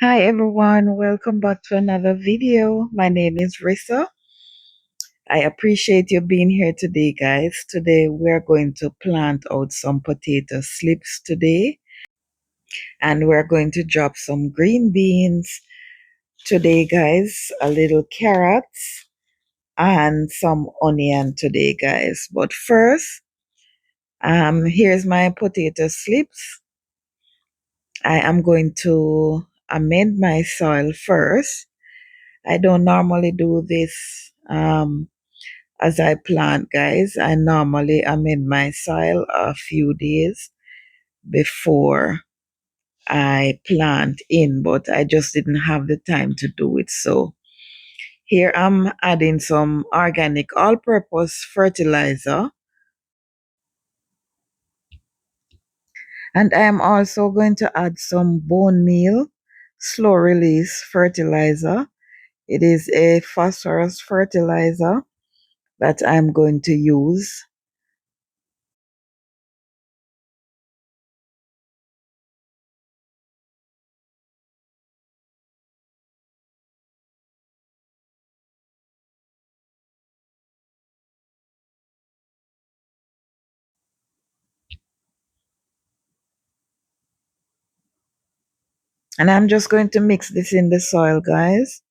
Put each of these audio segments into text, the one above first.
Hi everyone, welcome back to another video. My name is Rissa. I appreciate you being here today, guys. Today we're going to plant out some potato slips today, and we're going to drop some green beans today, guys, a little carrots and some onion today, guys. But first, here's my potato slips. I am going to amend my soil first. I don't normally do this as I plant, guys. I normally amend my soil a few days before I plant in, but I just didn't have the time to do it. So here I'm adding some organic all purpose fertilizer, and I am also going to add some bone meal slow release fertilizer. It is a phosphorus fertilizer that I'm going to use. And I'm just going to mix this in the soil, guys.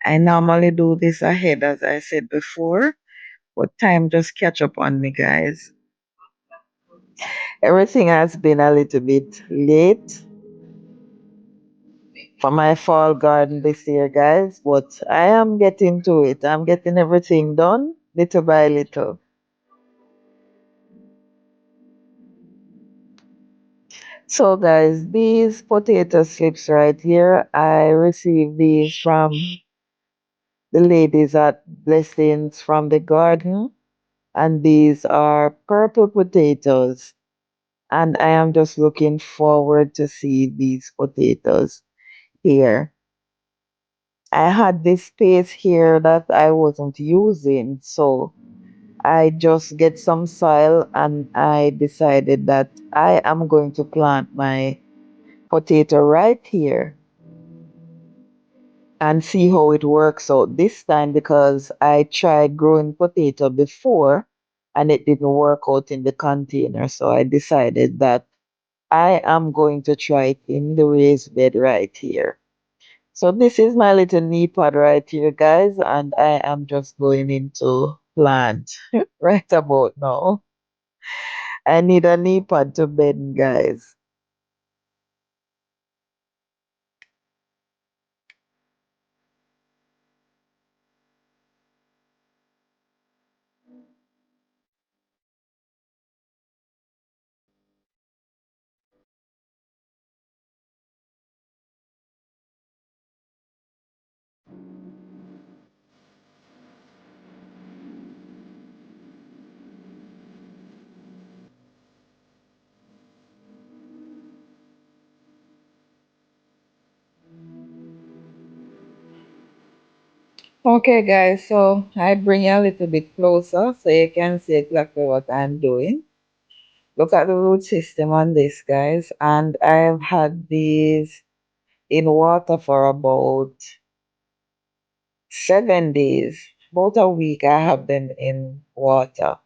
I normally do this ahead, as I said before, but time just catch up on me, guys. Everything has been a little bit late for my fall garden this year, guys, but I am getting to it. I'm getting everything done little by little. So, guys, these potato slips right here, I received these from the ladies at Blessings from the Garden, and these are purple potatoes. And I am just looking forward to see these potatoes here. I had this space here that I wasn't using, so I just get some soil and I decided that I am going to plant my potato right here and see how it works out this time, because I tried growing potato before and it didn't work out in the container. So I decided that I am going to try it in the raised bed right here. So this is my little knee pad right here, guys, and I am just going into plant right about now. I need a knee pad to bend, guys. Okay, guys, so I bring you a little bit closer so you can see exactly what I'm doing. Look at the root system on this, guys, and I've had these in water for about 7 days. About a week I have them in water.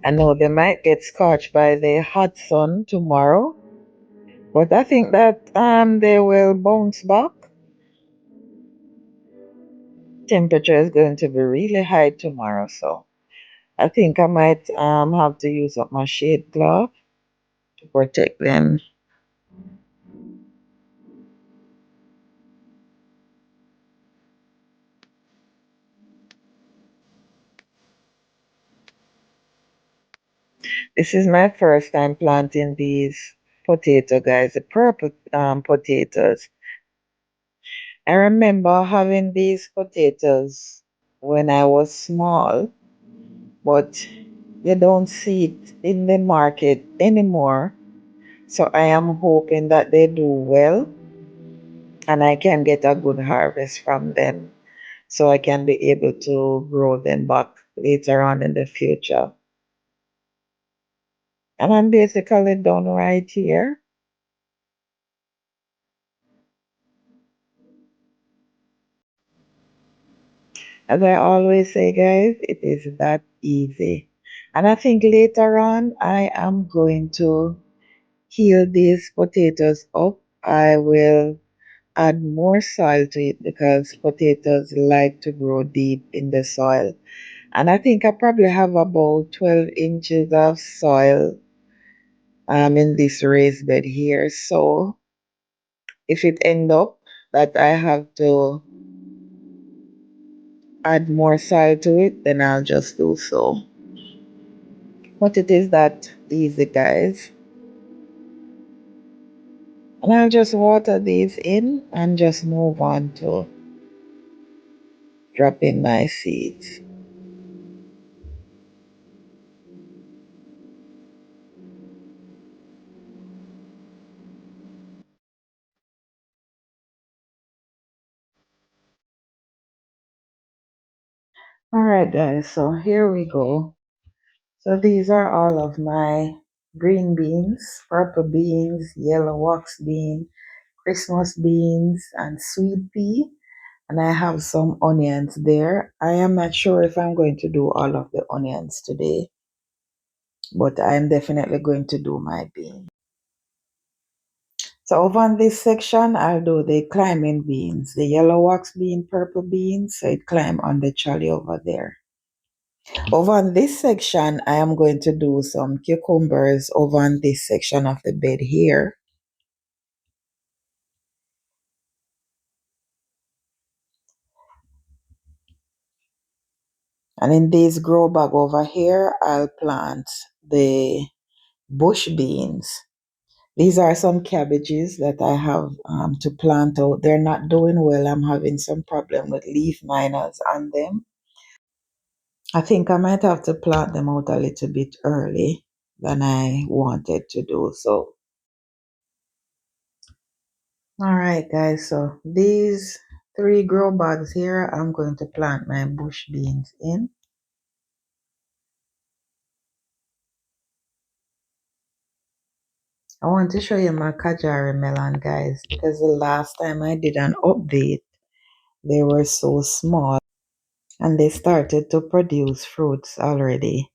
I know they might get scorched by the hot sun tomorrow, but I think that they will bounce back. Temperature is going to be really high tomorrow, so I think I might have to use up my shade glove to protect them. This is my first time planting these potato, guys, the purple potatoes. I remember having these potatoes when I was small, but you don't see it in the market anymore. So I am hoping that they do well and I can get a good harvest from them so I can be able to grow them back later on in the future. And I'm basically done right here. As I always say, guys, it is that easy. And I think later on, I am going to heal these potatoes up. I will add more soil to it because potatoes like to grow deep in the soil. And I think I probably have about 12 inches of soil in this raised bed here. So if it end up that I have to add more soil to it, then I'll just do so. But it is that easy, guys. And I'll just water these in and just move on to dropping my seeds. All right, guys, so here we go. So these are all of my green beans, purple beans, yellow wax bean, Christmas beans, and sweet pea. And I have some onions there. I am not sure if I'm going to do all of the onions today, but I'm definitely going to do my beans. So over on this section, I'll do the climbing beans, the yellow wax bean, purple beans. So it climb on the trolley over there. Over on this section, I am going to do some cucumbers over on this section of the bed here. And in this grow bag over here, I'll plant the bush beans. These are some cabbages that I have to plant out. They're not doing well. I'm having some problem with leaf miners on them. I think I might have to plant them out a little bit early than I wanted to do. So, all right, guys. So these three grow bags here, I'm going to plant my bush beans in. I want to show you my Kajari melon, guys, because the last time I did an update, they were so small and they started to produce fruits already.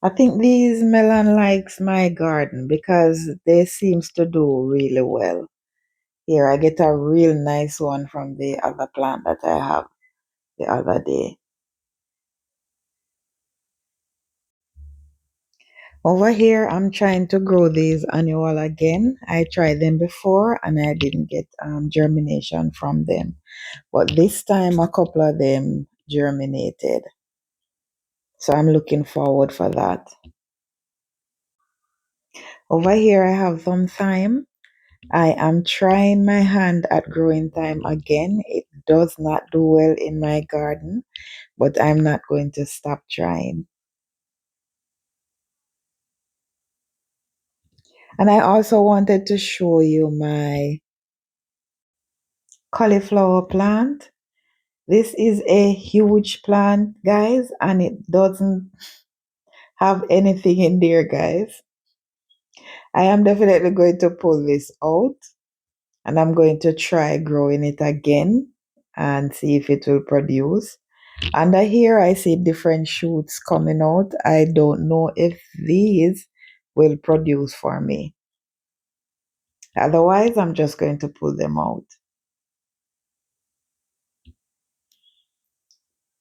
I think these melon likes my garden because they seems to do really well. Here, I get a real nice one from the other plant that I have the other day. Over here, I'm trying to grow these annual again. I tried them before and I didn't get germination from them. But this time, a couple of them germinated. So I'm looking forward for that. Over here, I have some thyme. I am trying my hand at growing thyme again. It does not do well in my garden, but I'm not going to stop trying. And I also wanted to show you my cauliflower plant. This is a huge plant, guys, and it doesn't have anything in there, guys. I am definitely going to pull this out and I'm going to try growing it again and see if it will produce. Under here, I see different shoots coming out. I don't know if these will produce for me. Otherwise, I'm just going to pull them out.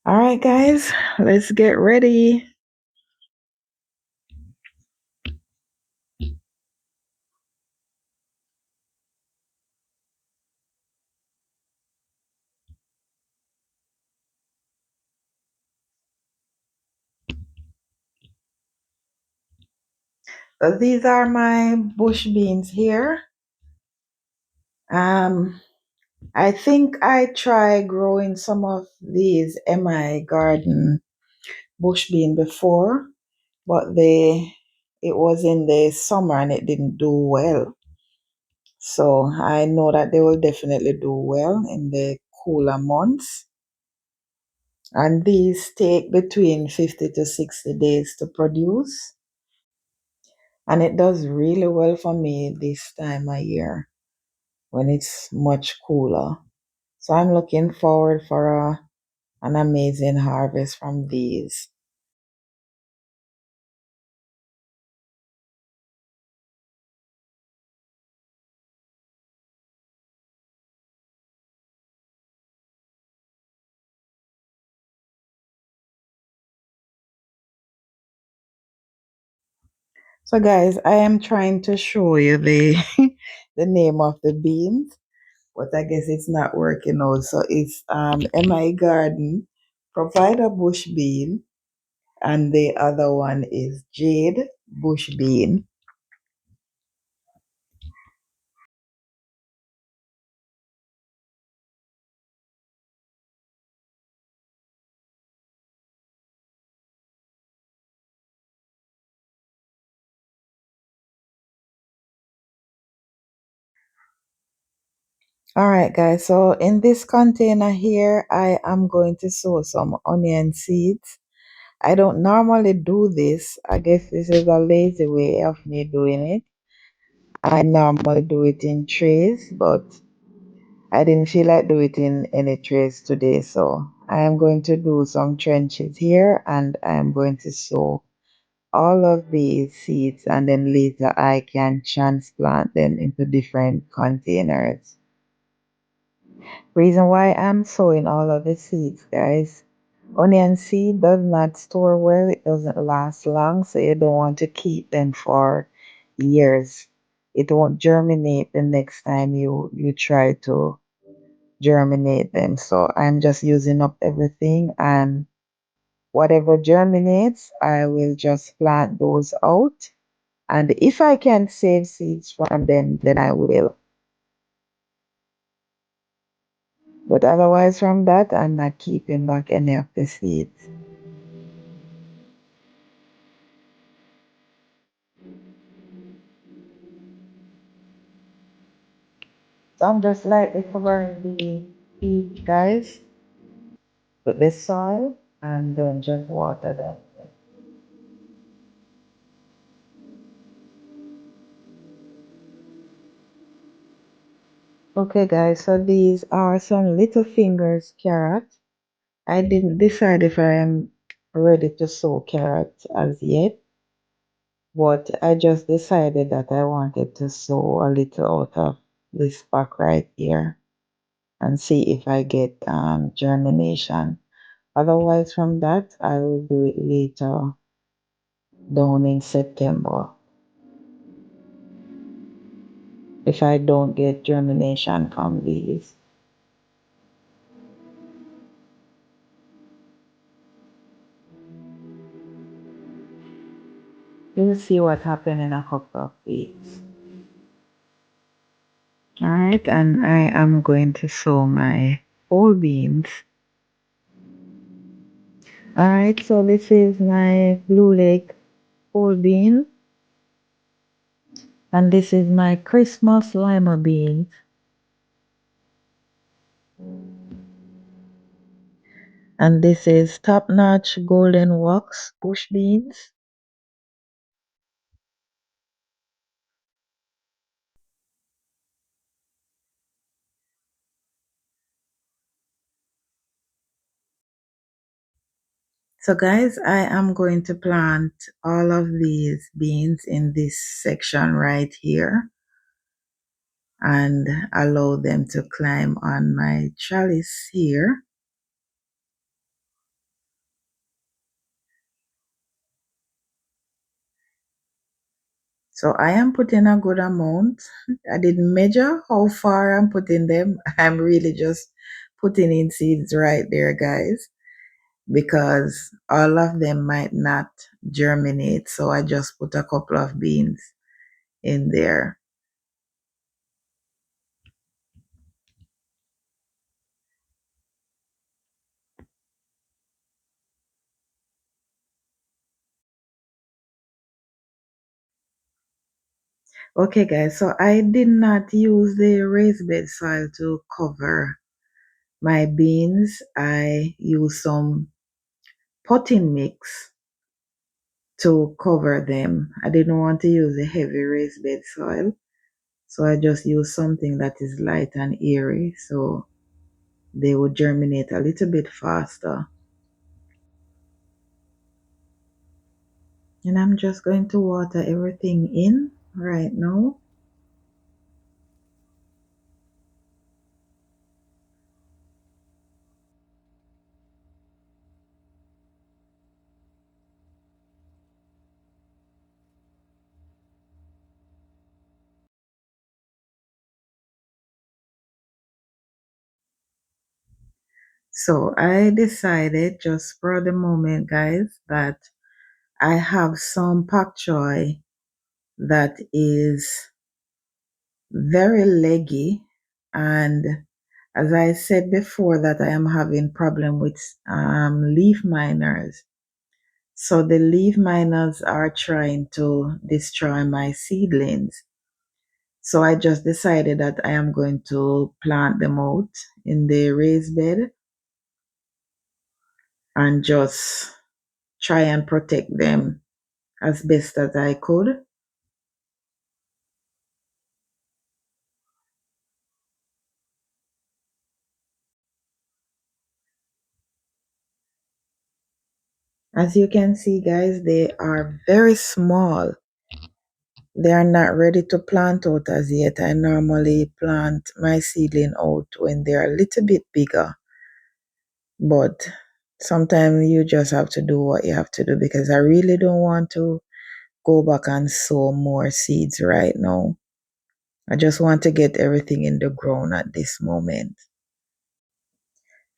All right, guys, let's get ready. So these are my bush beans here. Um, I think I tried growing some of these in my garden bush bean before, but it was in the summer and it didn't do well. So I know that they will definitely do well in the cooler months. And these take between 50 to 60 days to produce. And it does really well for me this time of year when it's much cooler. So I'm looking forward for an amazing harvest from these. So guys, I am trying to show you the the name of the beans, but I guess it's not working out. So it's MI Garden, Provider Bush Bean, and the other one is Jade Bush Bean. All right, guys. So in this container here, I am going to sow some onion seeds. I don't normally do this. I guess this is a lazy way of me doing it. I normally do it in trays, but I didn't feel like do it in any trays today. So I am going to do some trenches here and I am going to sow all of these seeds and then later I can transplant them into different containers. Reason why I'm sowing all of the seeds, guys. Onion seed does not store well, it doesn't last long, so you don't want to keep them for years. It won't germinate the next time you try to germinate them. So I'm just using up everything and whatever germinates, I will just plant those out. And if I can save seeds from them, then I will. But otherwise from that, I'm not keeping back any of the seeds. So I'm just lightly covering the seeds, guys, with the soil and then just water them. Okay, guys, so these are some little fingers carrots. I didn't decide if I am ready to sow carrots as yet, but I just decided that I wanted to sow a little out of this pack right here and see if I get germination. Otherwise, from that, I will do it later down in September if I don't get germination from these. We'll see what happens in a couple of weeks. Alright, and I am going to sow my whole beans. Alright, so this is my Blue Lake whole bean, and this is my Christmas lima bean, and this is Top Notch Golden Wax bush beans. So guys, I am going to plant all of these beans in this section right here and allow them to climb on my trellis here. So I am putting a good amount. I didn't measure how far I'm putting them. I'm really just putting in seeds right there, guys, because all of them might not germinate. So I just put a couple of beans in there. Okay, guys, so I did not use the raised bed soil to cover my beans. I used some potting mix to cover them. I didn't want to use a heavy raised bed soil, so I just used something that is light and airy so they would germinate a little bit faster. And I'm just going to water everything in right now. So I decided just for the moment, guys, that I have some pak choy that is very leggy, and as I said before that I am having problem with leaf miners. So the leaf miners are trying to destroy my seedlings. So I just decided that I am going to plant them out in the raised bed and just try and protect them as best as I could. As you can see, guys, they are very small. They are not ready to plant out as yet. I normally plant my seedling out when they are a little bit bigger. But sometimes you just have to do what you have to do because I really don't want to go back and sow more seeds right now. I just want to get everything in the ground at this moment.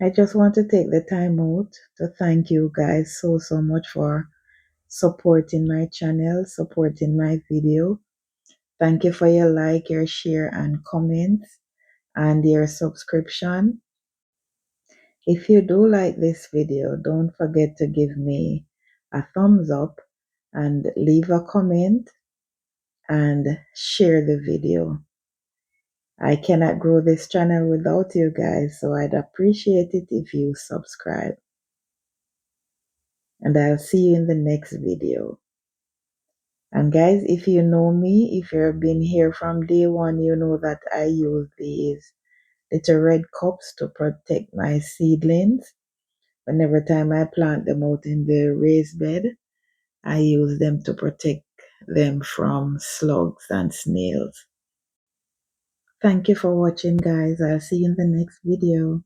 I just want to take the time out to thank you guys so much for supporting my channel, supporting my video. Thank you for your like, your share, and comments, and your subscription. If you do like this video, don't forget to give me a thumbs up and leave a comment and share the video. I cannot grow this channel without you guys, so I'd appreciate it if you subscribe. And I'll see you in the next video. And guys, if you know me, if you've been here from day one, you know that I use these little red cups to protect my seedlings. Whenever time I plant them out in the raised bed, I use them to protect them from slugs and snails. Thank you for watching, guys. I'll see you in the next video.